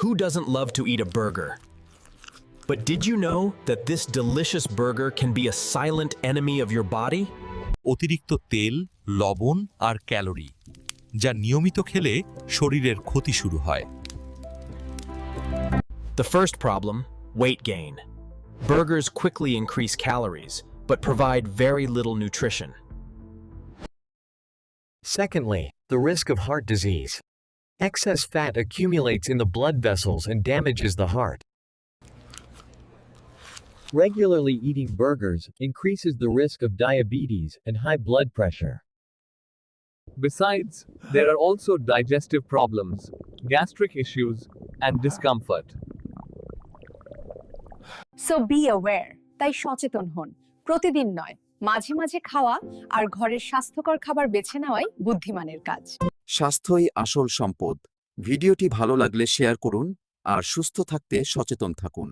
Who doesn't love to eat a burger? But did you know that this delicious burger can be a silent enemy of your body? অতিরিক্ত তেল, লবণ আর calorie, যা নিয়মিত খেলে শরীরের ক্ষতি শুরু হয়। The first problem, weight gain. Burgers quickly increase calories, but provide very little nutrition. Secondly, the risk of heart disease. Excess fat accumulates in the blood vessels and damages the heart. Regularly eating burgers increases the risk of diabetes and high blood pressure. Besides, there are also digestive problems, gastric issues, and discomfort. So be aware. তাই সচেতন হন। প্রতিদিন নয়, মাঝে মাঝে খাওয়া আর ঘরের স্বাস্থ্যকর খাবার বেছে নেওয়াই বুদ্ধিমানের কাজ। স্বাস্থ্যই আসল সম্পদ। ভিডিওটি ভালো লাগলে শেয়ার করুন আর সুস্থ থাকতে সচেতন থাকুন।